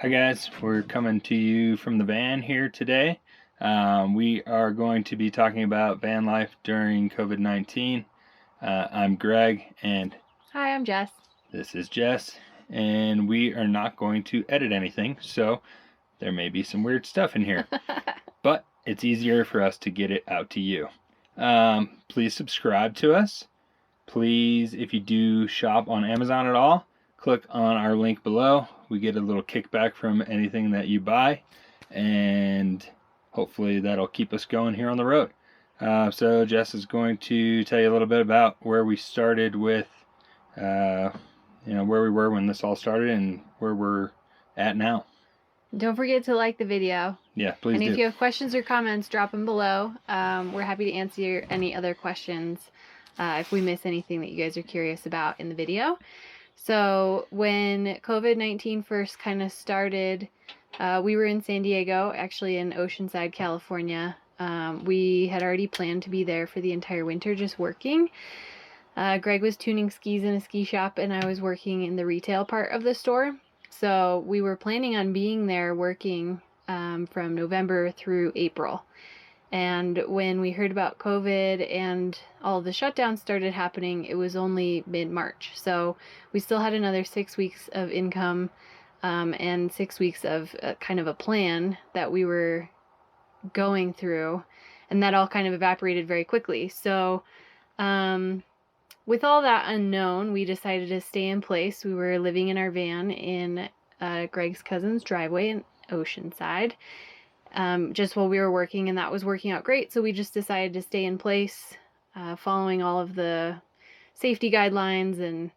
Hi guys, we're coming to you from the van here today. We are going to be talking about van life during COVID-19. I'm Greg and Hi, I'm Jess. this is Jess, and we are not going to edit anything, so there may be some weird stuff in here, but it's easier for us to get it out to you. Please subscribe to us. Please, if you do shop on Amazon at all, click on our link below. We get a little kickback from anything that you buy, and hopefully that'll keep us going here on the road. So Jess is going to tell you a little bit about where we started with, where we were when this all started and where we're at now. Don't forget to like the video. Yeah, please and do. If you have questions or comments, drop them below. We're happy to answer any other questions if we miss anything that you guys are curious about in the video. So when COVID-19 first kind of started, we were in San Diego, actually in Oceanside, California. We had already planned to be there for the entire winter just working. Greg was tuning skis in a ski shop and I was working in the retail part of the store. So we were planning on being there working from November through April. And when we heard about COVID and all the shutdowns started happening, it was only mid-March. So we still had another 6 weeks of income and 6 weeks of kind of a plan that we were going through. And that all kind of evaporated very quickly. So with all that unknown, we decided to stay in place. We were living in our van in Greg's cousin's driveway in Oceanside. Just while we were working, and that was working out great. So we just decided to stay in place, following all of the safety guidelines and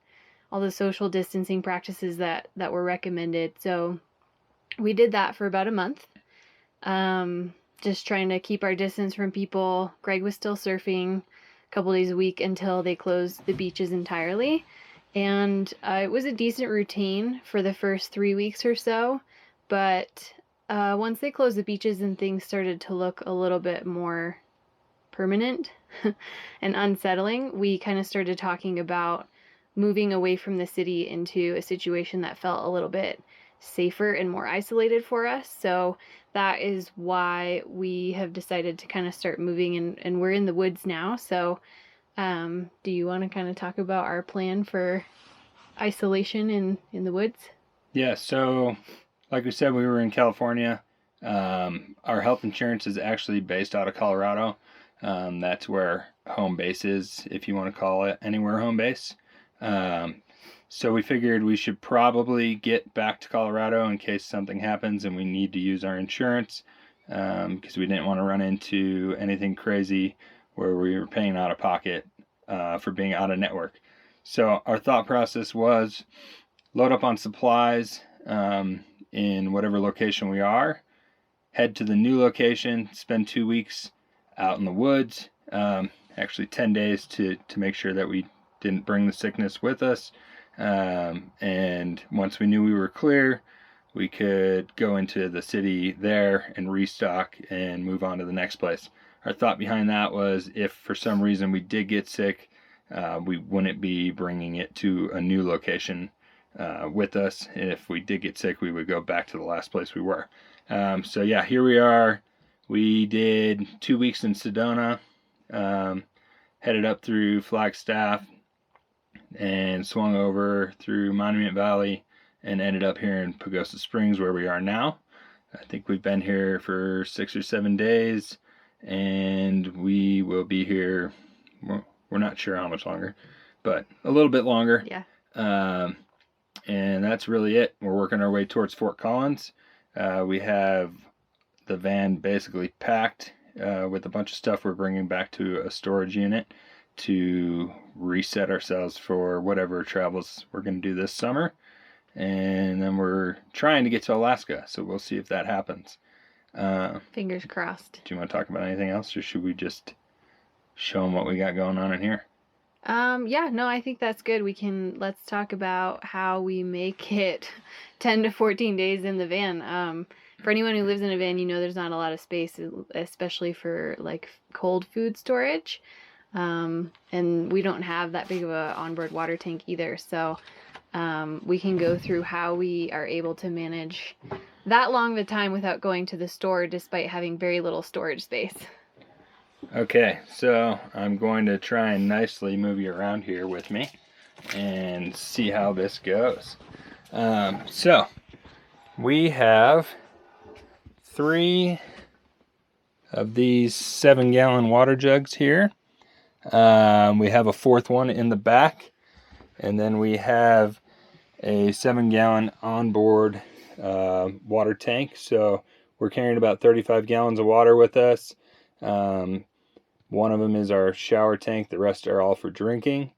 all the social distancing practices that were recommended. So we did that for about a month, just trying to keep our distance from people. Greg was still surfing a couple days a week until they closed the beaches entirely. And it was a decent routine for the first 3 weeks or so, but once they closed the beaches and things started to look a little bit more permanent and unsettling, we kind of started talking about moving away from the city into a situation that felt a little bit safer and more isolated for us. So that is why we have decided to kind of start moving, and we're in the woods now. So do you want to kind of talk about our plan for isolation in the woods? Yeah, so like we said, we were in California. Our health insurance is actually based out of Colorado. That's where home base is, if you want to call it anywhere home base. So we figured we should probably get back to Colorado in case something happens and we need to use our insurance, because we didn't want to run into anything crazy where we were paying out of pocket for being out of network. So our thought process was load up on supplies in whatever location we are, head to the new location, spend 2 weeks out in the woods, actually 10 days to make sure that we didn't bring the sickness with us. And once we knew we were clear, we could go into the city there and restock and move on to the next place. Our thought behind that was if for some reason we did get sick, we wouldn't be bringing it to a new location with us. And if we did get sick, we would go back to the last place we were. So yeah, here we are. We did 2 weeks in Sedona, headed up through Flagstaff and swung over through Monument Valley and ended up here in Pagosa Springs where we are now. I think we've been here for 6 or 7 days, and we will be here, we're not sure how much longer, but a little bit longer. Yeah. And that's really it. We're working our way towards Fort Collins. We have the van basically packed with a bunch of stuff we're bringing back to a storage unit to reset ourselves for whatever travels we're going to do this summer. And then we're trying to get to Alaska, so we'll see if that happens. Fingers crossed. Do you want to talk about anything else, or should we just show them what we got going on in here? Yeah, no, I think that's good. Let's talk about how we make it 10 to 14 days in the van. For anyone who lives in a van, you know there's not a lot of space, especially for like cold food storage. And we don't have that big of a onboard water tank either. So we can go through how we are able to manage that long of a time without going to the store despite having very little storage space. Okay, so I'm going to try and nicely move you around here with me and see how this goes. So we have 3 of these 7-gallon water jugs here. We have a 4th one in the back, and then we have a 7-gallon onboard water tank. So we're carrying about 35 gallons of water with us. One of them is our shower tank. The rest are all for drinking.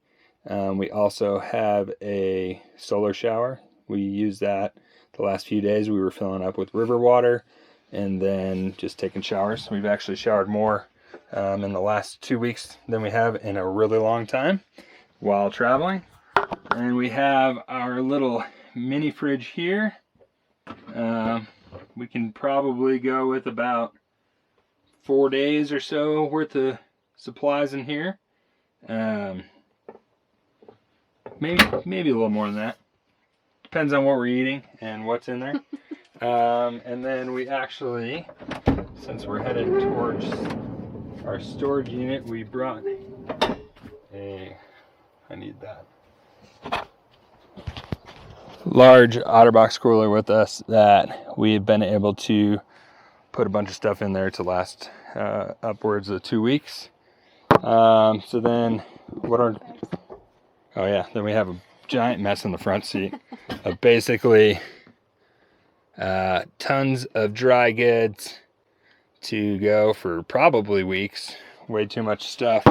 We also have a solar shower. We use that the last few days. We were filling up with river water and then just taking showers. We've actually showered more in the last 2 weeks than we have in a really long time while traveling. And we have our little mini fridge here. We can probably go with about 4 days or so worth of supplies in here. Maybe a little more than that. Depends on what we're eating and what's in there. And then we actually, since we're headed towards our storage unit, we brought I need that large OtterBox cooler with us that we've been able to put a bunch of stuff in there to last upwards of 2 weeks. So then then we have a giant mess in the front seat of basically tons of dry goods to go for probably weeks. Way too much stuff.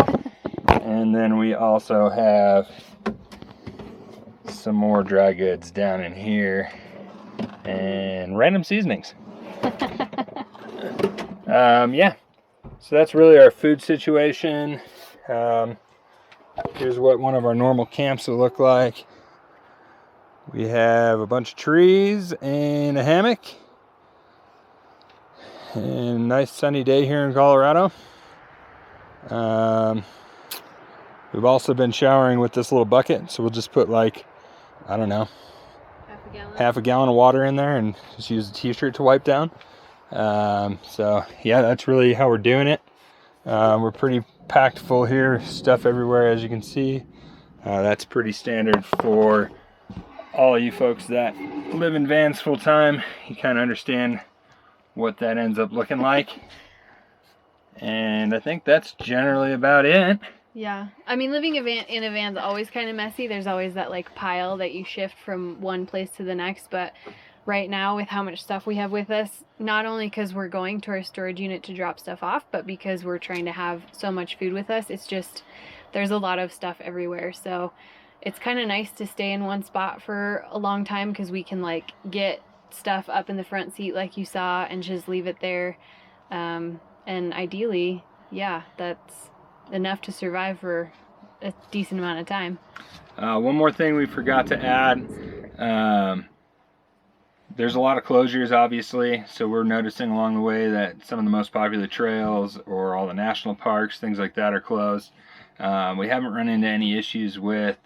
And then we also have some more dry goods down in here and random seasonings. Yeah, so that's really our food situation. Here's what one of our normal camps will look like. We have a bunch of trees and a hammock and a nice sunny day here in Colorado. We've also been showering with this little bucket, so we'll just put like, I don't know, half a gallon of water in there and just use a t-shirt to wipe down. So yeah, that's really how we're doing it. We're pretty packed full here, stuff everywhere as you can see. That's pretty standard for all of you folks that live in vans full time. You kind of understand what that ends up looking like. And I think that's generally about it. Yeah, I mean, living in a van is always kind of messy. There's always that like pile that you shift from one place to the next. But right now, with how much stuff we have with us, not only because we're going to our storage unit to drop stuff off, but because we're trying to have so much food with us, it's just, there's a lot of stuff everywhere. So it's kind of nice to stay in one spot for a long time because we can like get stuff up in the front seat like you saw and just leave it there. And ideally, yeah, that's enough to survive for a decent amount of time. One more thing we forgot to add. There's a lot of closures, obviously, so we're noticing along the way that some of the most popular trails or all the national parks, things like that, are closed. We haven't run into any issues with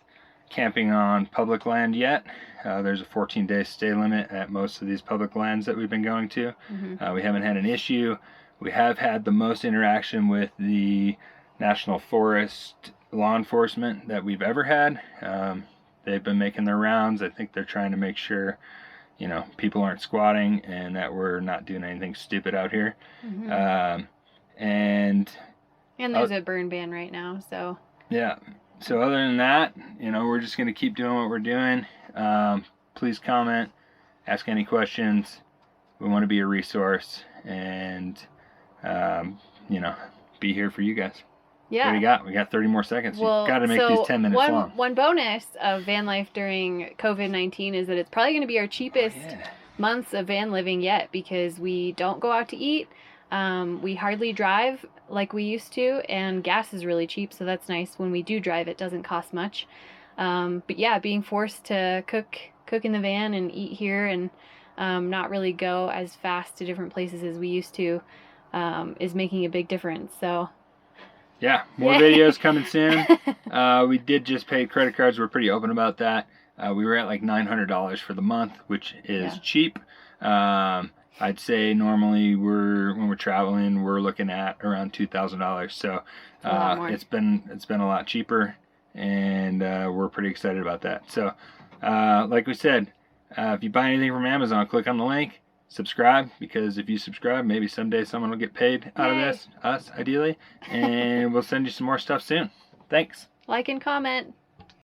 camping on public land yet. There's a 14-day stay limit at most of these public lands that we've been going to. Mm-hmm. We haven't had an issue. We have had the most interaction with the National Forest law enforcement that we've ever had. They've been making their rounds. I think they're trying to make sure, people aren't squatting and that we're not doing anything stupid out here. Mm-hmm. And there's a burn ban right now, so. Yeah. So other than that, we're just going to keep doing what we're doing. Please comment, ask any questions. We want to be a resource and, be here for you guys. Yeah. What do you got? We got 30 more seconds. Well, You've got to make these 10 minutes long. One bonus of van life during COVID-19 is that it's probably going to be our cheapest months of van living yet because we don't go out to eat. We hardly drive like we used to, and gas is really cheap, so that's nice. When we do drive, it doesn't cost much. But yeah, being forced to cook in the van and eat here and not really go as fast to different places as we used to is making a big difference. So yeah, more videos coming soon. We did just pay credit cards. We're pretty open about that. We were at like $900 for the month, which is Yeah. cheap. I'd say normally when we're traveling, we're looking at around $2,000. So A lot more. it's been a lot cheaper, and we're pretty excited about that. So like we said, if you buy anything from Amazon, click on the link, subscribe, because if you subscribe, maybe someday someone will get paid out of Yay. this, us ideally, and we'll send you some more stuff soon. Thanks. Like and comment.